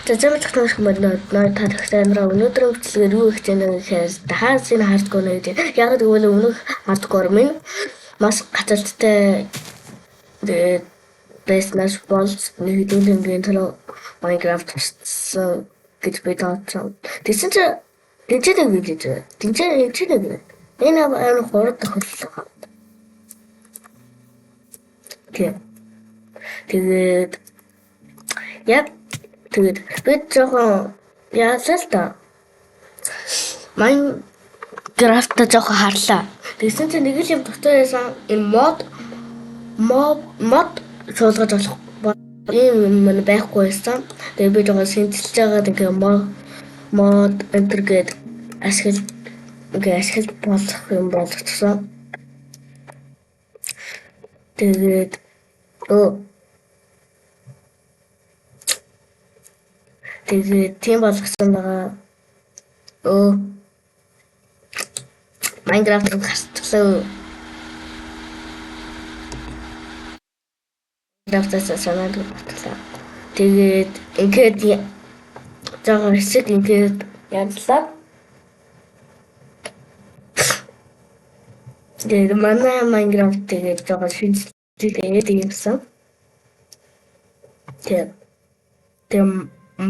За замч тахнах моднод тарихтай амраа өнөөдрийн хөтөлбөр юу их зэнэ гэхээр дахиад энэ хардкор нэг яг гэвэл өмнөх хардкор минь маш гацалттай бэснэс болс нэг дүүнгийн төлөө Minecraft гэж би тооцоо. Тэсэн чи тэнцээ нэг гэж. Тэнцээ нэг. Энэ амар хурд тохиоллоо. Тэгээд яг тэгээд би жоохон яасаа л та Minecraft жоохон харлаа. Тэгсэн чинь нэг л юм дотор яасан энэ мод суулгаж болох ийм юм байхгүй байсан. Тэгээд би жоохон сэнтэлж байгаа ингээ мод энтергээд ашигла болох юм болгоцсон. Тэгээд тэгээд тийм болгосон байгаа. Minecraft-ыг хасчлаа. Minecraft-аас санаад батлаа. Тэгээд ингээд жаахан хэсэг ингээд янзлаа. Тэгээд манай Minecraft тэгээд жаахан шинжилгээд юмсан. Тэгээд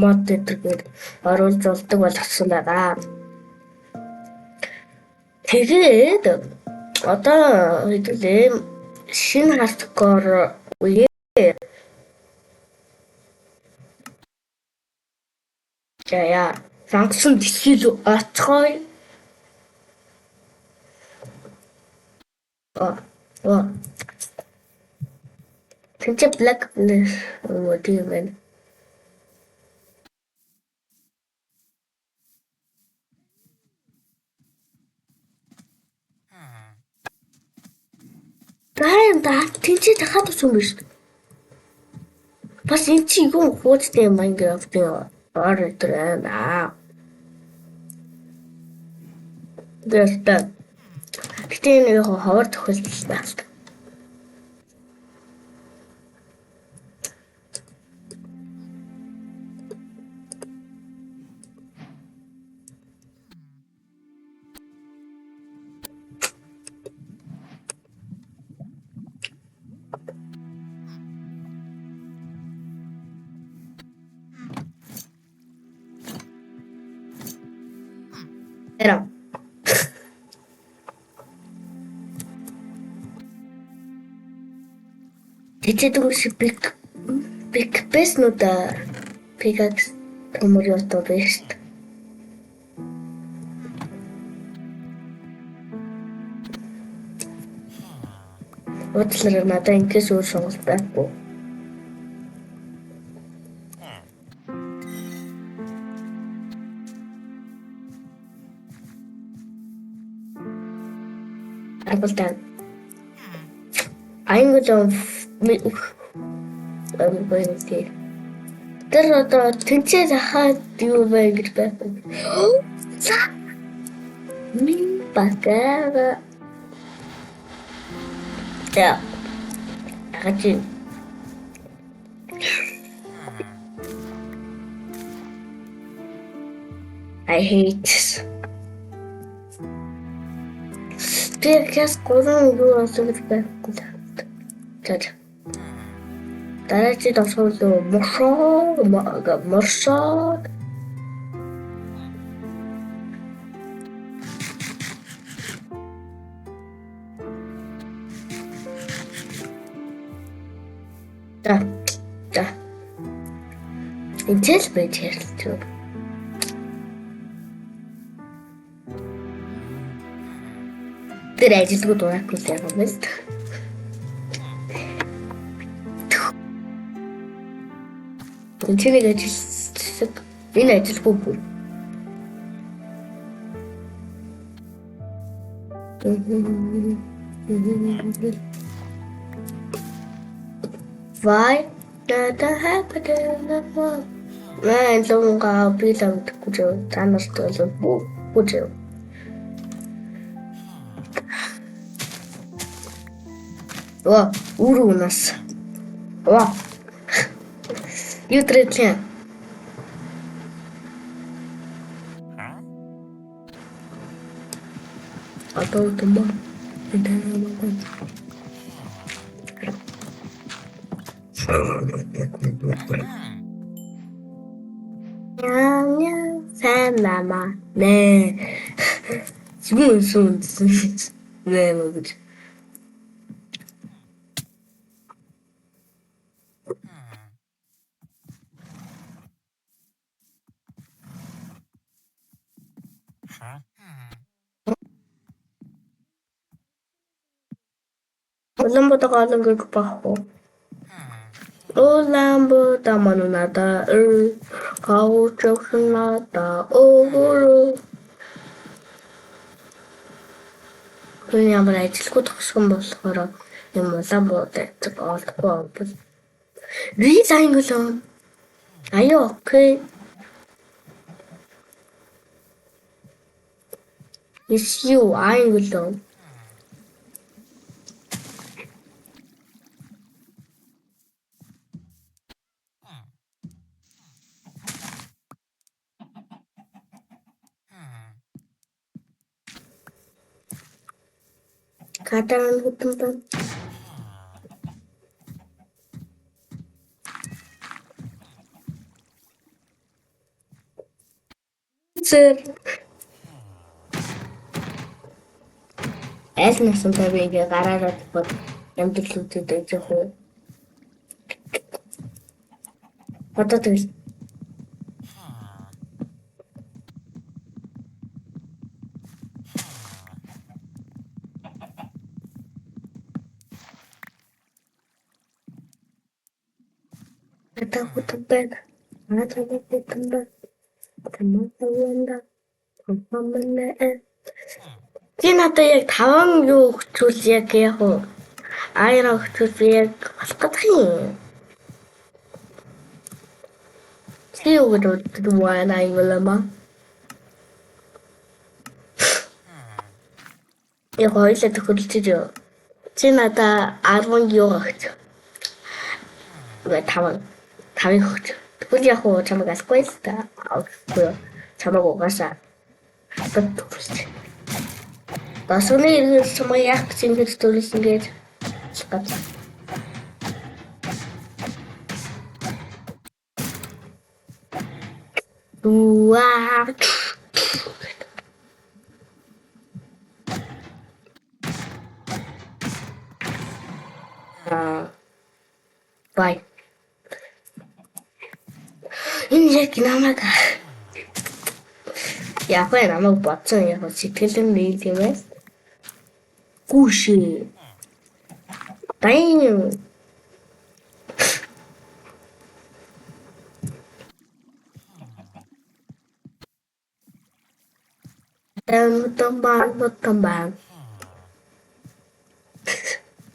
мод гэдэг оруулж болдог болгосон байгаа. Тэгээд одоо хэдүүлээ шинэ хардкор үе яа функшн дэлхийд оцгой тэнцээ black тийм байна. Таа тэнцээ дахиад очих юм биш. Бас энэ чи юу хуучтай Minecraft-ийн ордер аа. Дэвтэ. Гэтэ энэ яг ховор тохиолдол байна. Era. Тэцэдэг шиг биг бэснүүдэ пикакс өмөрөөртөө бэст. Өдлөр надад ингээс өөр сонголт байхгүй. Аргалтай. Англи Everybody. Тэр одоо тэнцээ захаад юу вэ гэж байна. Ми багаа. Я. Агачи. I hate this. Перкес гурван юу асууж байхгүй. За. Дараагийн давсгал моршоо. Да. Ингээл байж ярьчих. Тэр ажилгүй дураагүй л юм байна. Тэнцэнийг ажилласан. Энэ ажилгүй бүр. Why did that happen? Мен лонга билам гэж танаас төлөв бүжээ. Ур у нас. Юутрэтэн. одоо томоо. Яа, сайн мама. Нэ. Зүгээр сүн. Нэ мөгөж. Ulambo kalın gök paho. Ulambo da manunada kavu çoksunada oguru. Хүн ямар ажилгүй тосгон болохоор юм уламбууд гэдэг олдохгүй бол. Би зангилон. Аюу окей. Is you ангилон. Катан хутамтан. Сэр. Аль насандаа би ингээ гараараад бод амьдралуудад ажих уу. Одоо тэгс. Катан хутамтан. Катан хутамтан. Тамааванда. Тамааванда. Би надад яг 5 юу өгчүүл яг айраа өгчүүл би яг болох гэдэг юм. Чи юу гэдэг вэ ангилама? Яг хоёлаа төхөрлөж юу. Чи надад 10 юу өгч. Вэ 5 өгч. Тэгвэл яг чамайг алахгүй л та. Авахгүй. Чамайг угаасаа. Төгсч. Дасны иргэн чамайг яг ингэж төрүүлсэн гэж гад. Уаа. Bye. Энэ яг намайг яг намайг бодсон яг сэтгэлэн нэг юм байна. Гүшээ. Байн. Тамбан.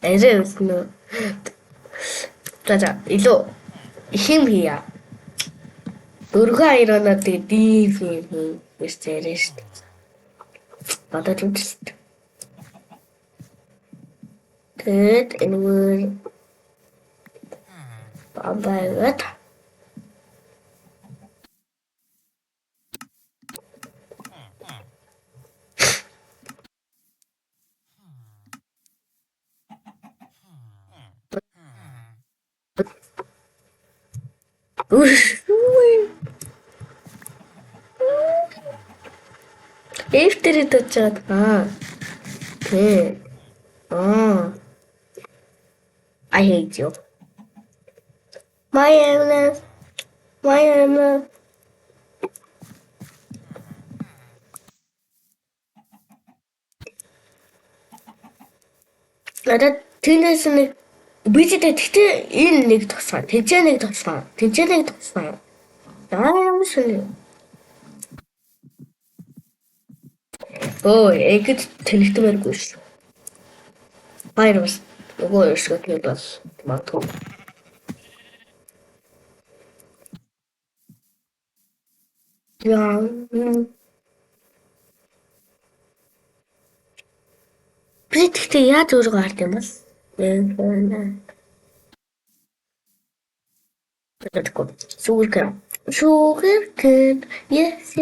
Эзэвснө. За илүү хим хийя. Дөрвөн айроноо дийв юм ярьж штт. Бодож үзсэн. Тэгэд энэ бабайгат Эфтери тачаад Тэ. I hate you. My illness. Надад тэндээс нэг бидтэй тэгтээ энэ нэг тусгай. Тэнцээ нэг тусгай. Ямар шилээ. Эгд тэлэгдмээргүй шүү. Баяр бас нөгөө өшгөтний бол магадгүй. Яа. Би тэгтээ яаж өөрөө гард юм бол? Sugar cane. Yes.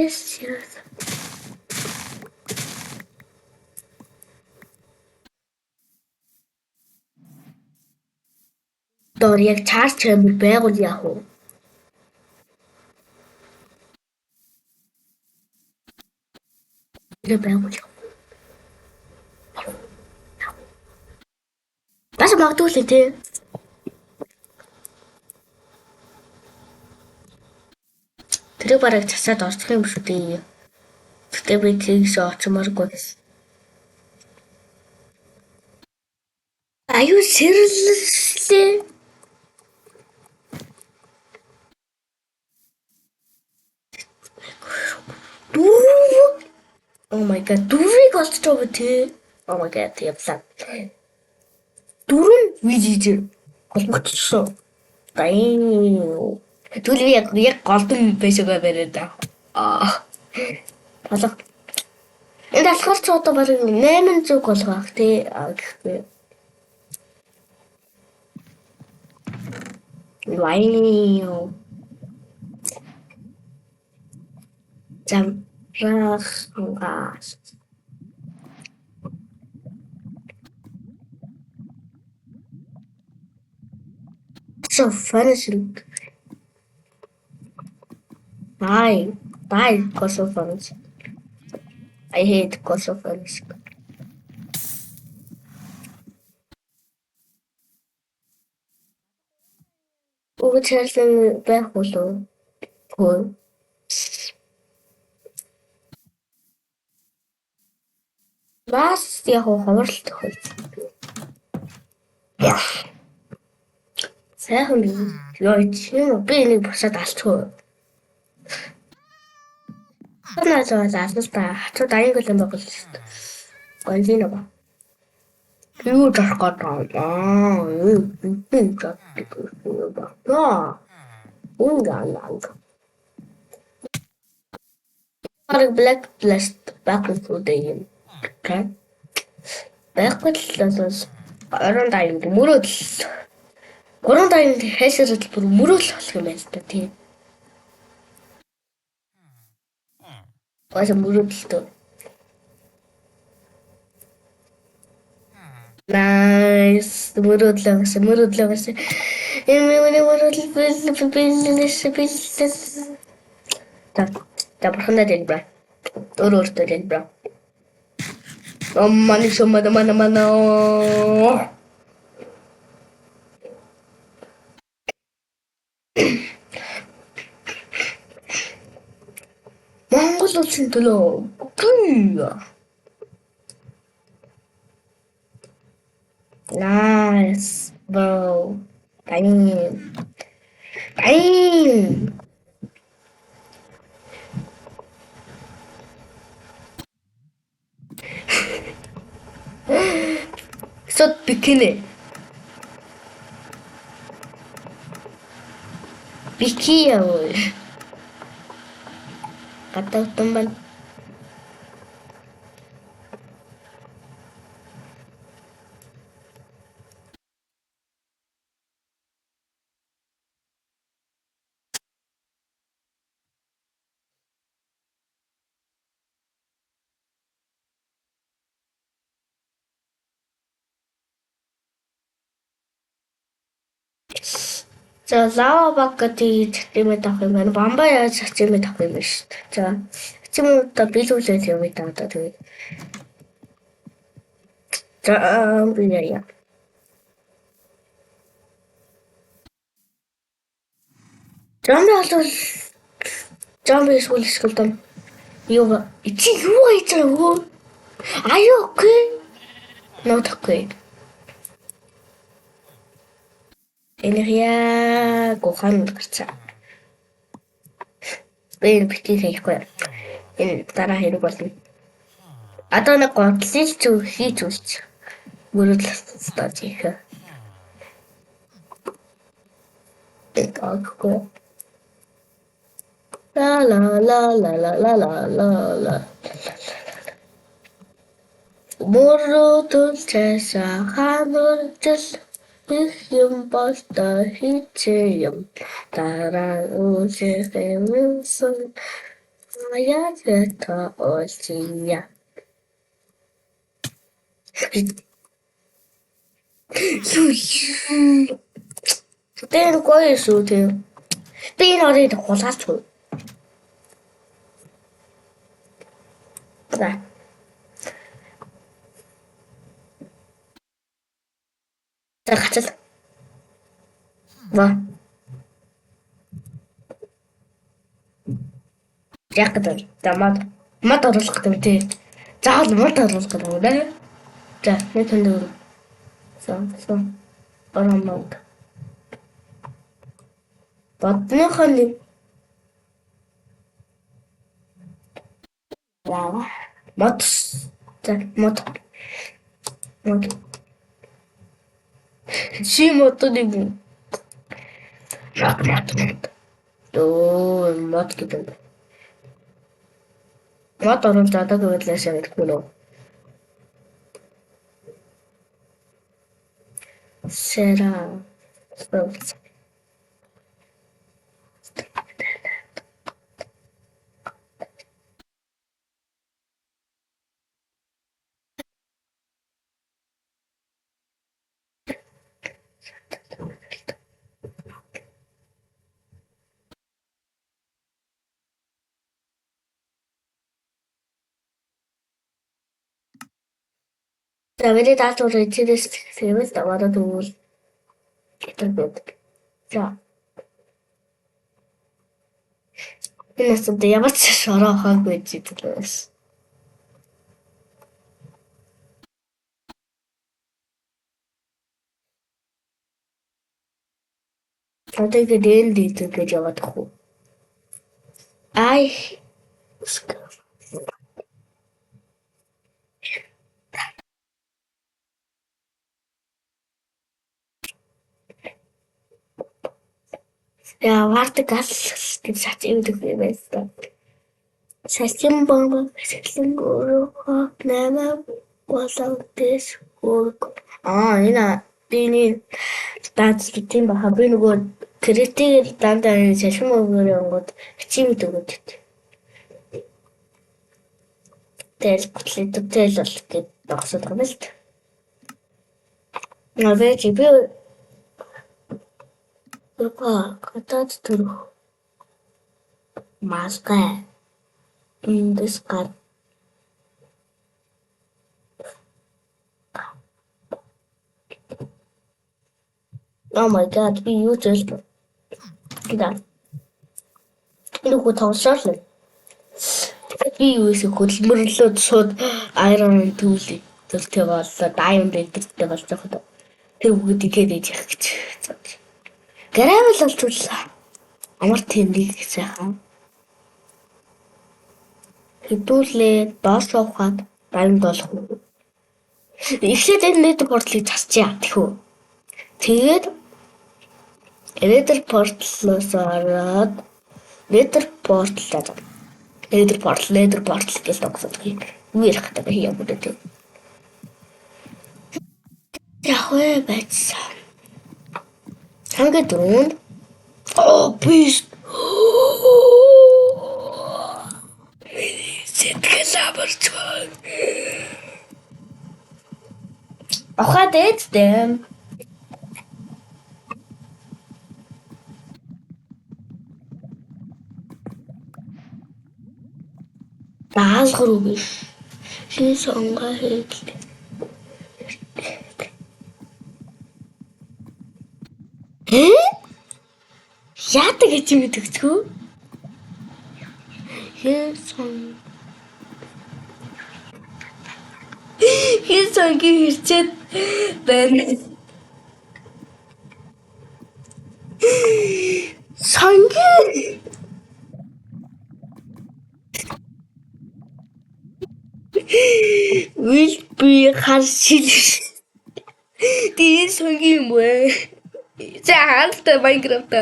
Доор яг чарж чамбар байгуул яах вэ? Тэгээ байгуул яах вэ? Бас магадгүй л тий. Тэрийг бараг засаад орчих юм шүү дээ. Гэтэ би тийш очимооргүй. Аюу сэрлээ. Дүүр. Oh my god, дүүрийг олж байгаа тий. Oh my god, явлаа. Дөрөв вижиж голмогдсон. Дайм. Түлээ яг голдон байшгаа бариад аа. Алга. Энд алхаар ч одоо барыг 800 голгоох тий. Гэхгүй. Вау. Замрахгаас. So finishing. Die. Cause of furnace. I hate cause of furnace. Угчаалсан байх болов уу? Бас яг ховорлт хөл. Сайхан би. Яа чинь би нэг босоод алчихгүй. Танаас аасаас та хацууд аяг л юм байна шүү дээ. Гонзино ба. Юу жах гэдэг Black Blast back into the game. Okay. Back with levels. Орон дайнд мөрөөдөл. Орон дайнд хайшрал бүр мөрөөл болох юм байна та тийм. Ой мөрөөдөлтөө. Nice. Мөрөөдлөөс. Та бурхандаа дэл бра. Өөртөө дэл бра. Мани шомада мана. Монгол улсын төлөө. Nice, bro. Damn. So bikini. Bikini ơi. Kata teman. За лава баг гэдэг хэмээн авах юм байна. Бамбаа яаж хэмээн авах юм биш. За хэмээн биелүүлээд хэмээн тавьдаг тэгээд. За яа. Зомби эсвэл юу чи юу хийж байгаа вэ? Are you okay? Not okay. Энерgia гохан гарчаа. Би битгий хийхгүй. Энэ дараа хэрэг болно. Одоо нэг готлыг ч хийж үлч. Мөрөдлөс стаж хийх. Тэгэхгүй. La. Мөрөдөл цаашаа хануулж их юм болтой хийчихээ юм. Дараа үсэмсэн яагаад та олчия. Тэр гоё шүү тийм. Би энэ орыг хулгайлч уу. За. За гацал. Ва. Яг гэдэг. За мод оруулах гэдэг тий. Заавал мод оруулах гэдэг үү нэ? За, нэг тэндэг. За. Оромод. Бодныхоо нэг яа. Мод. За, мод. Чи модыг мод. Оо, мод гэдэг. Мод оруулж одоо гэвэл шавьдгүй нөө. Сэра. За миний даалгавар эцээс сэвэл даваад өгвөл гэдэг байдаг. За. Энэ асуудал ямар ч шороо хаагүй зүйлээс. Одоо гэдэг дээд гэж яваад тах уу? Ай. Я вардаг гэж шат өгдөг юм байна. Сасим бомб хэсэглэн өөрөө нэмээ боловдээс хөөг. Энэ биний стац тийм баха би нөгөө критикээр дандаа шашин өгөөрэй онгод хичимэд өгöd. Тэгэл готлиттэй л бол гээд багсаад байгаа юм л та. Навэж би Катад төрөх маскай индискар Oh my god, би юу ч хэлсэн. Гида. Энэ хөө тавшаална. Би юу эсвэл хөдөлмөрлөөд шууд айрон түүлээ. Зөвхөн боллоо дайван дэвтэртэй болж байгаа. Тэр бүгдийг гээд яах гэж. Гэрэл олчуллаа. Амар тэмдэг сайхан. Хэдүүлээ доош ухаад дайван болох уу? Эхлээд энэ nether portal-ыг засчаа тэхүү. Тэгээд nether portal-оос ороод nether portal гэж тогсодог. Юу ярих гэдэг юм бэ гэдэг. Яг вэ байцсан. Ханга дөрөнд биш. Сэтгэл амарчгүй. Ахаад эцдэм. Даалгар уу биш. Шин сонгаа хийлээ. Яадаг гэж юм гэдэгчгүй. Хин сонгийн хэрчээд байна. Сонгийн Will би хар шил. Тийм сонгийн юм бэ. За хаалта Майнкрафт.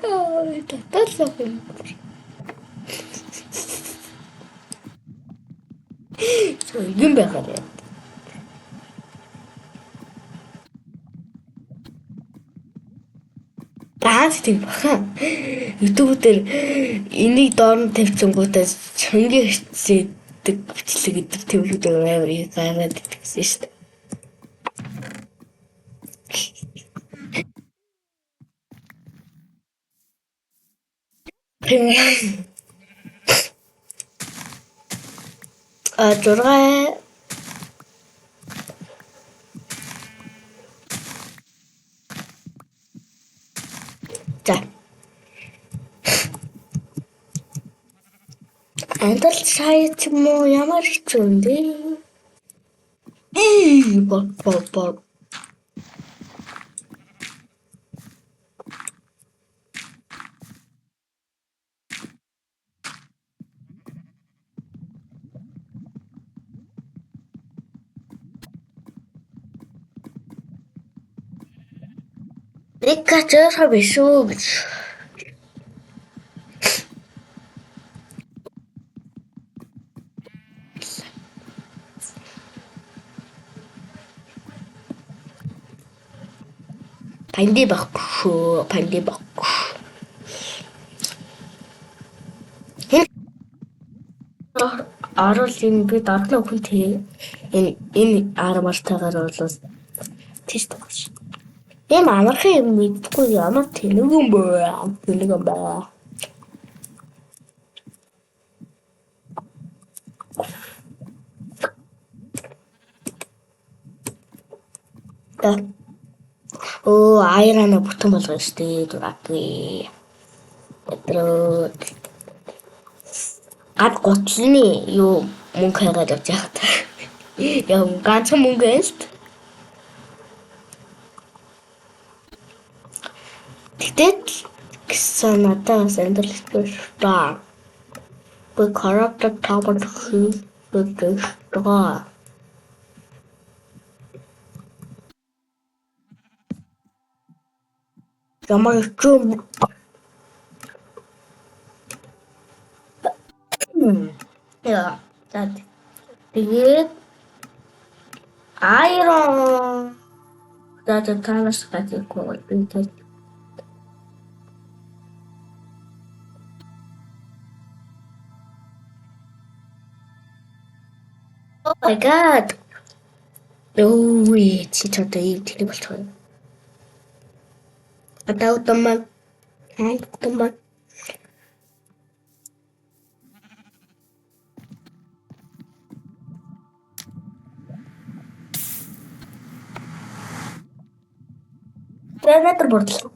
Ой, таталсан юм. Сонгийн байгаад байна. Даанч тийм баха. YouTube дээр энийг доор тавьчихгүйтэй сонгийн хэцээдэг бичлэг гэдэг төвлөд амар гайраад идэгсэн шүү дээ. Жургай за андал сайт юм уу ямар ч юм дээ бор Рикачер биш үү гэж. Панди багш. Арал энэ би дарахлаа хүн тий. Энэ армартайгаар бол тест багш. Ийм амархан юм мэдгүй ямар тэнэгэн баа. Оо, айрана бүтэн болгоно шүү дээ, дураагүй. Өдрөө. Гад готлны юу мөнгө хайгаад явж яах та. Яа, ганцхан мөнгө эст. Тэгтээ гэсэн надад сэндэрлэгтэй шүү. Би характер таван хийдэг шүү. Ямар чум яа так тэгээд айрон дата танаас гатгүй бид Oh my god. Ой, чи чодоо ийм тэнэг болчихоо. Атаутаман. Генератор бодлоо.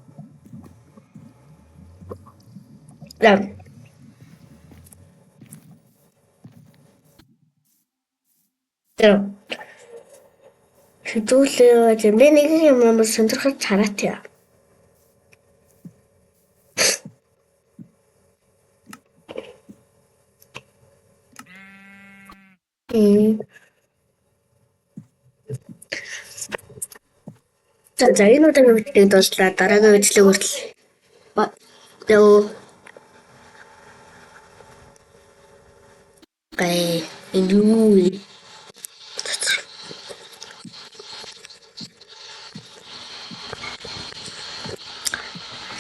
Лав. Хэдүүлээ би нэг юм сонирхож хараад яа. За энэ удаагийн бичлэгийг дуусчлаа. Дараагийн бичлэг хүртэл энэ юу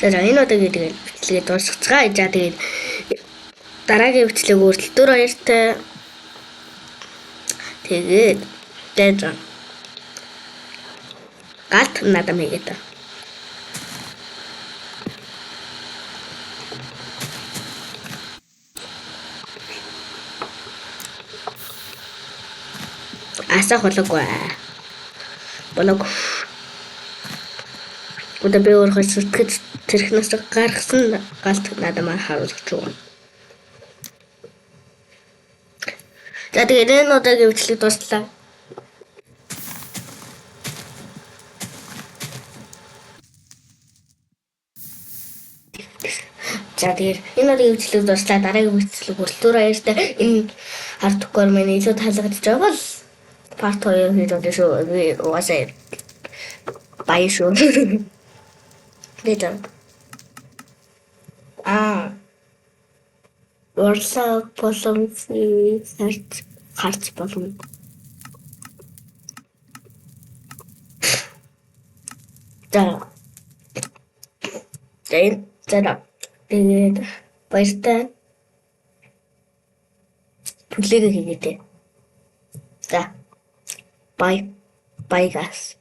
За энэ удаагийн бичлэгийг дуусгацгаа. За тэгээд дараагийн бичлэг хүртэл 42-тай тэгээд дэж галт надад мэгээд. Асах болоогүй. Удаа би өөрөө сэтгэж тэрхнээс гаргасан галт надад маа харуулж байгаа. За тэгээд энэ удаагийн бичлэг дуслаа. За тэгээд энэ удаагийн бичлэг дуслаа. Дараагийн бичлэг хүртэл баяртай. Энэ арт төгөр минь илүү таалагдж байгаа бол part 2 хийдэг шүү. Би угаасаа баяр шүү. Later. Орса болон харц болон. Тэгээд баяртай. Бүлээг хийгээд. За. Bye guys.